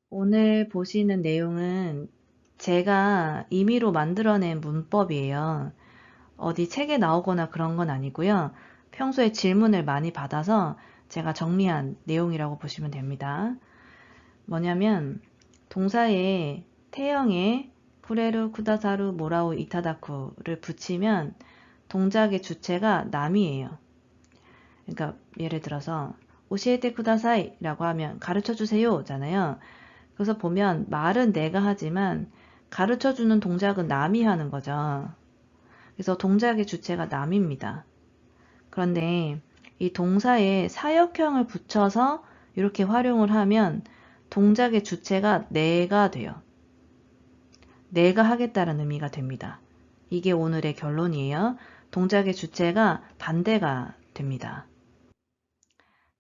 오늘 보시는 내용은 제가 임의로 만들어낸 문법이에요. 어디 책에 나오거나 그런 건 아니고요. 평소에 질문을 많이 받아서 제가 정리한 내용이라고 보시면 됩니다. 뭐냐면 동사에 태형에 쿠레루, 쿠다사루, 모라우, 이타다쿠를 붙이면 동작의 주체가 남이에요. 그러니까 예를 들어서 오시에테 쿠다사이 라고 하면 가르쳐 주세요 잖아요. 그래서 보면 말은 내가 하지만 가르쳐주는 동작은 남이 하는 거죠. 그래서 동작의 주체가 남입니다. 그런데 이 동사에 사역형을 붙여서 이렇게 활용을 하면 동작의 주체가 내가 돼요. 내가 하겠다는 의미가 됩니다. 이게 오늘의 결론이에요. 동작의 주체가 반대가 됩니다.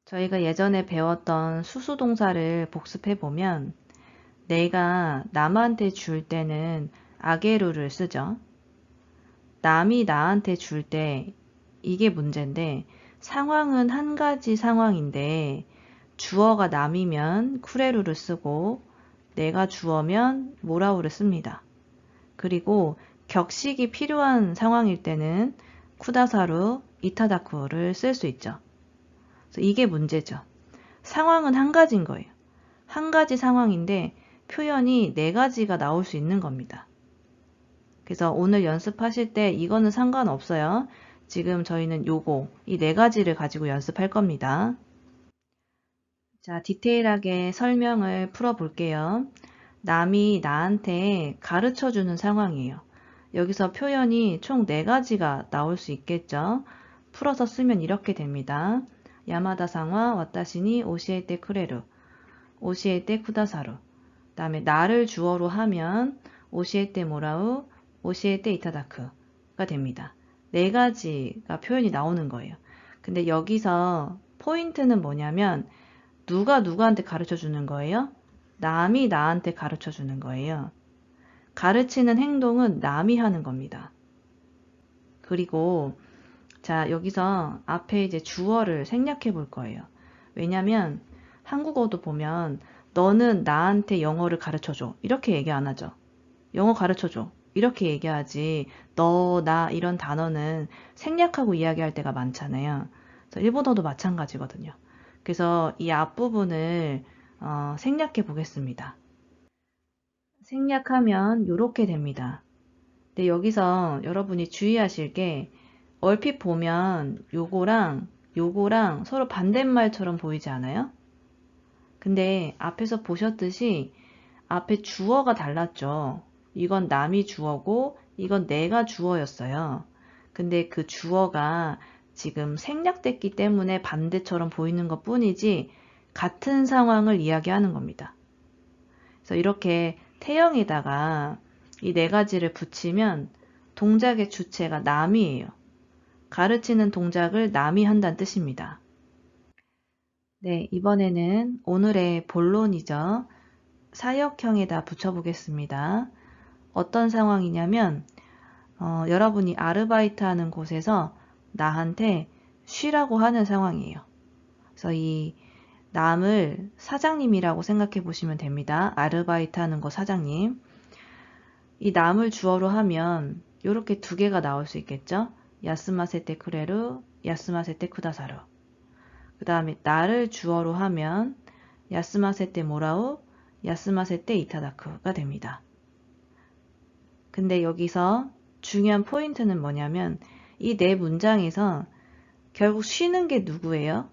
저희가 예전에 배웠던 수수동사를 복습해보면 내가 남한테 줄 때는 아게루를 쓰죠. 남이 나한테 줄 때 이게 문제인데 상황은 한 가지 상황인데 주어가 남이면 쿠레루를 쓰고 내가 주어면 모라우를 씁니다. 그리고 격식이 필요한 상황일 때는 쿠다사루, 이타다쿠를 쓸 수 있죠. 그래서 이게 문제죠. 상황은 한 가지인 거예요. 한 가지 상황인데 표현이 네 가지가 나올 수 있는 겁니다. 그래서 오늘 연습하실 때 이거는 상관없어요. 지금 저희는 요거, 이 네 가지를 가지고 연습할 겁니다. 자, 디테일하게 설명을 풀어볼게요. 남이 나한테 가르쳐 주는 상황이에요. 여기서 표현이 총 네 가지가 나올 수 있겠죠. 풀어서 쓰면 이렇게 됩니다. 야마다 상와 와타시니 오시에테 쿠레루, 오시에테 쿠다사루. 다음에 나를 주어로 하면 오시에테 모라우, 오시에테 이타다크가 됩니다. 네 가지가 표현이 나오는 거예요. 근데 여기서 포인트는 뭐냐면 누가 누구한테 가르쳐 주는 거예요? 남이 나한테 가르쳐 주는 거예요. 가르치는 행동은 남이 하는 겁니다. 그리고 자, 여기서 앞에 이제 주어를 생략해 볼 거예요. 왜냐면 한국어도 보면 너는 나한테 영어를 가르쳐 줘. 이렇게 얘기 안 하죠. 영어 가르쳐 줘. 이렇게 얘기하지. 너, 나 이런 단어는 생략하고 이야기할 때가 많잖아요. 그래서 일본어도 마찬가지거든요. 그래서 이 앞부분을 생략해 보겠습니다. 생략하면 이렇게 됩니다. 근데 여기서 여러분이 주의하실 게 얼핏 보면 요거랑 서로 반대말처럼 보이지 않아요? 근데 앞에서 보셨듯이 앞에 주어가 달랐죠. 이건 남이 주어고 이건 내가 주어였어요. 근데 그 주어가 지금 생략됐기 때문에 반대처럼 보이는 것 뿐이지 같은 상황을 이야기하는 겁니다. 그래서 이렇게 태형에다가 이 네 가지를 붙이면 동작의 주체가 남이에요. 가르치는 동작을 남이 한다는 뜻입니다. 네, 이번에는 오늘의 본론이죠. 사역형에다 붙여보겠습니다. 어떤 상황이냐면 여러분이 아르바이트 하는 곳에서 나한테 쉬라고 하는 상황이에요. 그래서 이 남을 사장님이라고 생각해 보시면 됩니다. 아르바이트 하는 곳 사장님. 이 남을 주어로 하면 이렇게 두 개가 나올 수 있겠죠. 야스마세테 쿠레루, 야스마세테 쿠다사루. 그 다음에 나를 주어로 하면 야스마세테 모라우, 야스마세테 이타다쿠가 됩니다. 근데 여기서 중요한 포인트는 뭐냐면 이 네 문장에서 결국 쉬는 게 누구예요?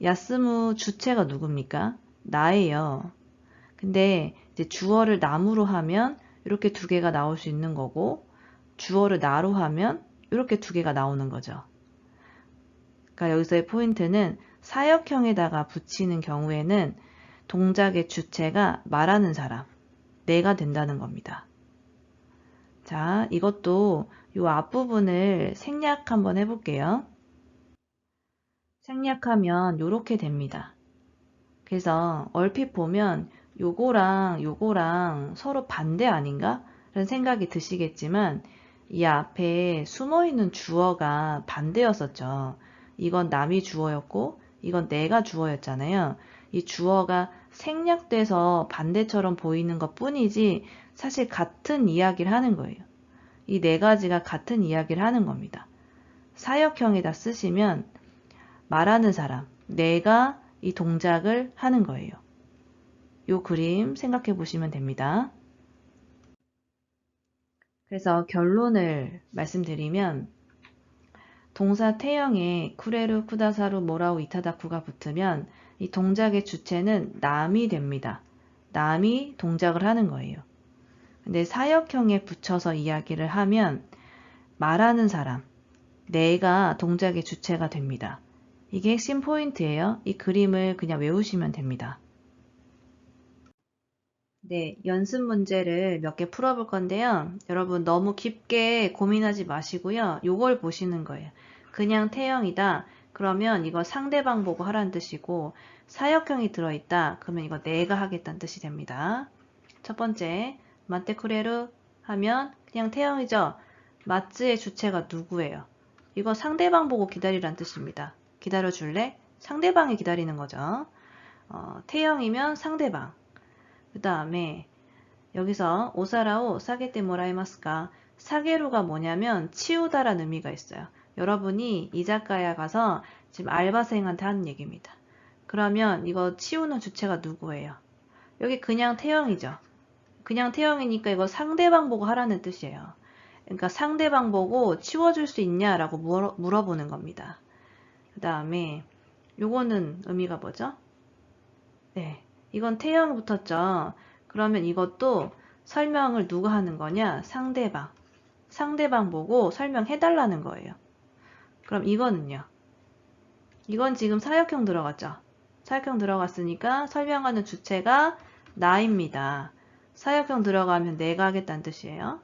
야스무 주체가 누굽니까? 나예요. 근데 이제 주어를 남으로 하면 이렇게 두 개가 나올 수 있는 거고 주어를 나로 하면 이렇게 두 개가 나오는 거죠. 그러니까 여기서의 포인트는 사역형에다가 붙이는 경우에는 동작의 주체가 말하는 사람, 내가 된다는 겁니다. 자, 이것도 이 앞부분을 생략 한번 해볼게요. 생략하면 이렇게 됩니다. 그래서 얼핏 보면 요거랑 서로 반대 아닌가? 라는 생각이 드시겠지만 이 앞에 숨어있는 주어가 반대였었죠. 이건 남이 주어였고 이건 내가 주어였잖아요. 이 주어가 생략돼서 반대처럼 보이는 것 뿐이지 사실 같은 이야기를 하는 거예요. 이 네 가지가 같은 이야기를 하는 겁니다. 사역형에다 쓰시면 말하는 사람, 내가 이 동작을 하는 거예요. 요 그림 생각해 보시면 됩니다. 그래서 결론을 말씀드리면 동사 태형에 쿠레루, 쿠다사루, 모라우, 이타다쿠가 붙으면 이 동작의 주체는 남이 됩니다. 남이 동작을 하는 거예요. 근데 사역형에 붙여서 이야기를 하면 말하는 사람, 내가 동작의 주체가 됩니다. 이게 핵심 포인트예요. 이 그림을 그냥 외우시면 됩니다. 네, 연습 문제를 몇 개 풀어볼 건데요. 여러분 너무 깊게 고민하지 마시고요. 요걸 보시는 거예요. 그냥 태형이다. 그러면 이거 상대방 보고 하라는 뜻이고 사역형이 들어있다. 그러면 이거 내가 하겠다는 뜻이 됩니다. 첫 번째, 마테쿠레루 하면 그냥 태형이죠. 마츠의 주체가 누구예요? 이거 상대방 보고 기다리라는 뜻입니다. 기다려줄래? 상대방이 기다리는 거죠. 태형이면 상대방. 그 다음에 여기서 오사라오 사게테 모라이마스까? 사게루가 뭐냐면 치우다라는 의미가 있어요. 여러분이 이자카야 가서 지금 알바생한테 하는 얘기입니다. 그러면 이거 치우는 주체가 누구예요? 여기 그냥 태형이죠. 그냥 태형이니까 이거 상대방 보고 하라는 뜻이에요. 그러니까 상대방 보고 치워줄 수 있냐라고 물어보는 겁니다. 그 다음에 요거는 의미가 뭐죠? 네, 이건 태형이 붙었죠. 그러면 이것도 설명을 누가 하는 거냐? 상대방. 상대방 보고 설명해달라는 거예요. 그럼 이거는요? 이건 지금 사역형 들어갔죠? 사역형 들어갔으니까 설명하는 주체가 나입니다. 사역형 들어가면 내가 하겠다는 뜻이에요.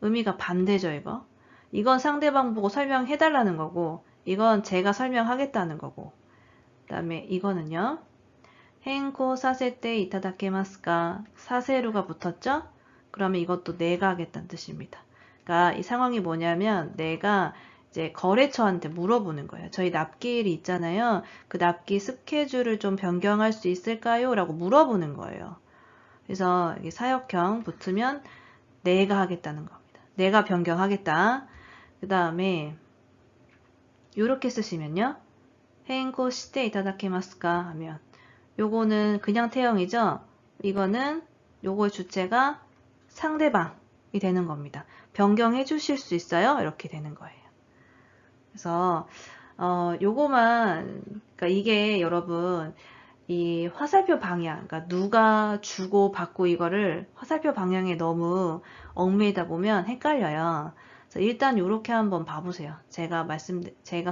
의미가 반대죠, 이거. 이건 상대방 보고 설명해달라는 거고, 이건 제가 설명하겠다는 거고. 그 다음에 이거는요? 행코 사세때 이타다케마스까? 사세루가 붙었죠? 그러면 이것도 내가 하겠다는 뜻입니다. 그러니까 이 상황이 뭐냐면 내가 이제 거래처한테 물어보는 거예요. 저희 납기일이 있잖아요. 그 납기 스케줄을 좀 변경할 수 있을까요? 라고 물어보는 거예요. 그래서 이게 사역형 붙으면 내가 하겠다는 겁니다. 내가 변경하겠다. 그 다음에 이렇게 쓰시면요. 행코 시테 이타다케마스까? 하면 요거는 그냥 태형이죠. 이거는 요거의 주체가 상대방이 되는 겁니다. 변경해 주실 수 있어요? 이렇게 되는 거예요. 그래서 요거만 그러니까 이게 여러분 이 화살표 방향 그러니까 누가 주고 받고 이거를 화살표 방향에 너무 얽매이다 보면 헷갈려요. 그래서 일단 요렇게 한번 봐보세요. 제가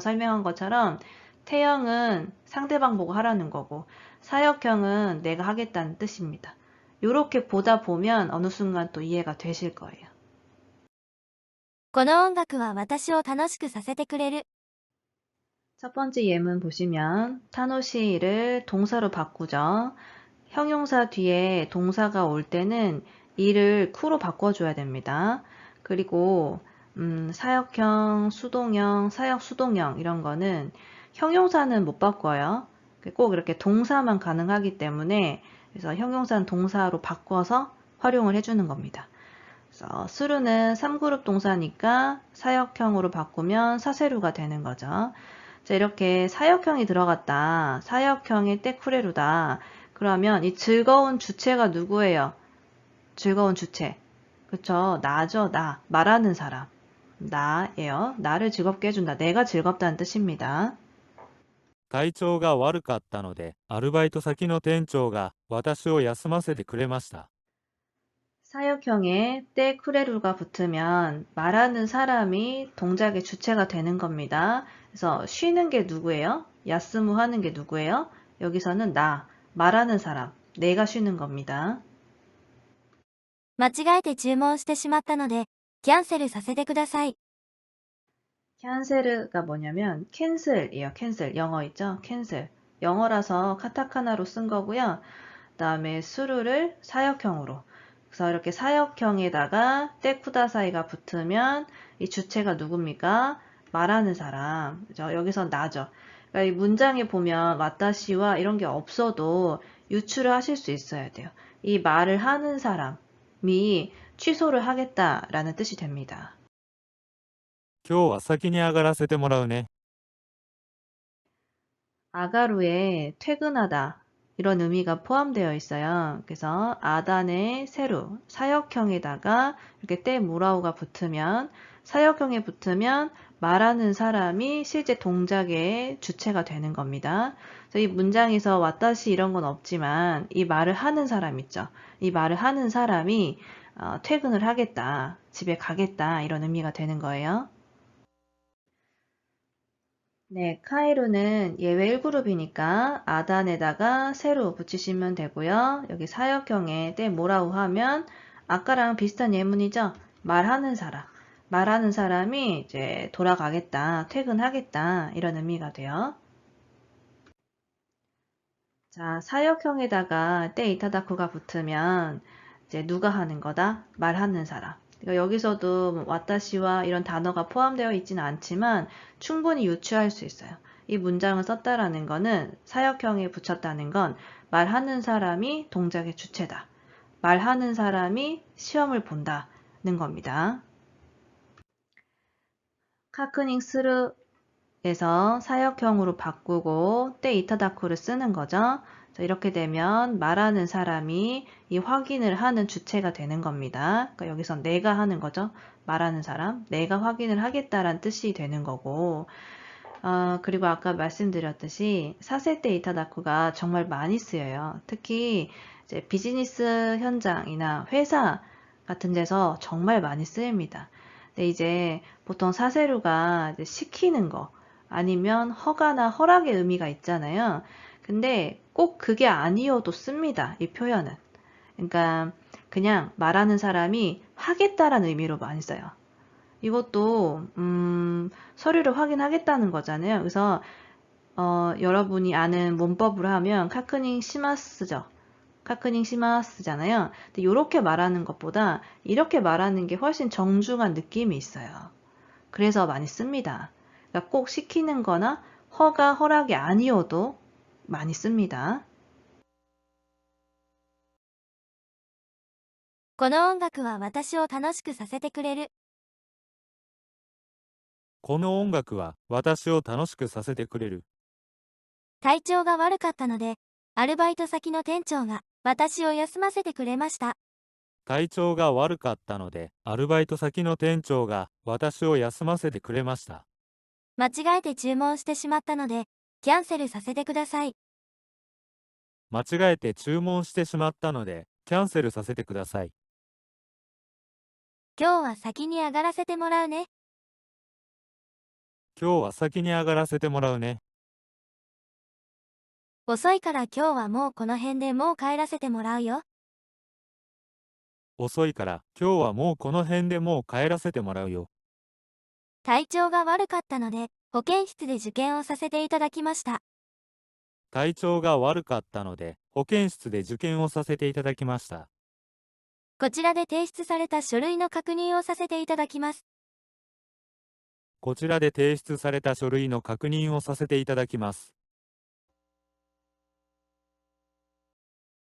설명한 것처럼 태형은 상대방 보고 하라는 거고 사역형은 내가 하겠다는 뜻입니다. 요렇게 보다 보면 어느 순간 또 이해가 되실 거예요. この音楽は私を楽しくさせてくれる。 첫 번째 예문 보시면 타노시를 동사로 바꾸죠. 형용사 뒤에 동사가 올 때는 이를 쿠로 바꿔줘야 됩니다. 그리고 사역형, 수동형, 사역 수동형 이런 거는 형용사는 못 바꿔요. 꼭 이렇게 동사만 가능하기 때문에 그래서 형용사는 동사로 바꿔서 활용을 해주는 겁니다. 그래서 수루는 3그룹 동사니까 사역형으로 바꾸면 사세루가 되는 거죠. 자, 이렇게 사역형이 들어갔다. 사역형의 때쿠레루다. 그러면 이 즐거운 주체가 누구예요? 즐거운 주체. 그쵸? 나죠, 나. 말하는 사람. 나예요. 나를 즐겁게 해준다. 내가 즐겁다는 뜻입니다. 体調が悪かったので、アルバイト先の店長が私を休ませてくれました。 사역형에 때쿠레루가 붙으면 말하는 사람이 동작의 주체가 되는 겁니다. 그래서 쉬는 게 누구예요? 야스무 하는 게 누구예요? 여기서는 나, 말하는 사람, 내가 쉬는 겁니다. 間違えて注文してしまったので、キャンセルさせてください。 캔셀가 뭐냐면 캔슬이에요. 캔슬. 영어 있죠? 캔슬. 영어라서 카타카나로 쓴 거고요. 그 다음에 수루를 사역형으로. 그래서 이렇게 사역형에다가 때쿠다사이가 붙으면 이 주체가 누굽니까? 말하는 사람. 그죠? 여기서 나죠. 그러니까 이 문장에 보면 와타시와 이런 게 없어도 유추를 하실 수 있어야 돼요. 이 말을 하는 사람이 취소를 하겠다라는 뜻이 됩니다. 今日は先に上がらせてもらうね。 아가루에 퇴근하다 이런 의미가 포함되어 있어요. 그래서 아단의 세루, 사역형에다가 이렇게 때 무라우가 붙으면 사역형에 붙으면 말하는 사람이 실제 동작의 주체가 되는 겁니다. 그래서 이 문장에서 와타시 이런 건 없지만 이 말을 하는 사람 있죠. 이 말을 하는 사람이 퇴근을 하겠다, 집에 가겠다 이런 의미가 되는 거예요. 네, 카이루는 예외 1그룹이니까 아단에다가 세로 붙이시면 되고요. 여기 사역형에 때 뭐라고 하면 아까랑 비슷한 예문이죠. 말하는 사람. 말하는 사람이 이제 돌아가겠다, 퇴근하겠다 이런 의미가 돼요. 자, 사역형에다가 때 이타다쿠가 붙으면 이제 누가 하는 거다? 말하는 사람. 그러니까 여기서도 뭐 와타시와 이런 단어가 포함되어 있지는 않지만 충분히 유추할 수 있어요. 이 문장을 썼다라는 거는 사역형에 붙였다는 건 말하는 사람이 동작의 주체다. 말하는 사람이 시험을 본다는 겁니다. 카크닝 스르에서 사역형으로 바꾸고 때 이타다쿠를 쓰는 거죠. 이렇게 되면 말하는 사람이 이 확인을 하는 주체가 되는 겁니다. 그러니까 여기서 내가 하는 거죠. 말하는 사람, 내가 확인을 하겠다란 뜻이 되는 거고 그리고 아까 말씀드렸듯이 사세때 이타다쿠가 정말 많이 쓰여요. 특히 이제 비즈니스 현장이나 회사 같은 데서 정말 많이 쓰입니다. 근데 이제 보통 사세루가 이제 시키는 거 아니면 허가나 허락의 의미가 있잖아요. 근데 꼭 그게 아니어도 씁니다. 이 표현은. 그러니까 그냥 말하는 사람이 하겠다라는 의미로 많이 써요. 이것도 서류를 확인하겠다는 거잖아요. 그래서 여러분이 아는 문법으로 하면 카크닝 시마스죠. 카크닝 시마스잖아요. 근데 이렇게 말하는 것보다 이렇게 말하는 게 훨씬 정중한 느낌이 있어요. 그래서 많이 씁니다. 그러니까 꼭 시키는 거나 허락이 아니어도 많이 씁니다. この音楽は私を楽しくさせてくれる。この音楽は私を楽しくさせてくれる。体調が悪かったので、アルバイト先の店長が私を休ませてくれました。体調が悪かったので、アルバイト先の店長が私を休ませてくれました。間違えて注文してしまったので、キャンセルさせてください。間違えて注文してしまったので、キャンセルさせてください。今日は先に上がらせてもらうね。今日は先に上がらせてもらうね。遅いから今日はもうこの辺でもう帰らせてもらうよ。遅いから今日はもうこの辺でもう帰らせてもらうよ。体調が悪かったので、保健室で受験をさせていただきました。体調が悪かったので、保健室で受験をさせていただきました。こちらで提出された書類の確認をさせていただきます。こちらで提出された書類の確認をさせていただきます。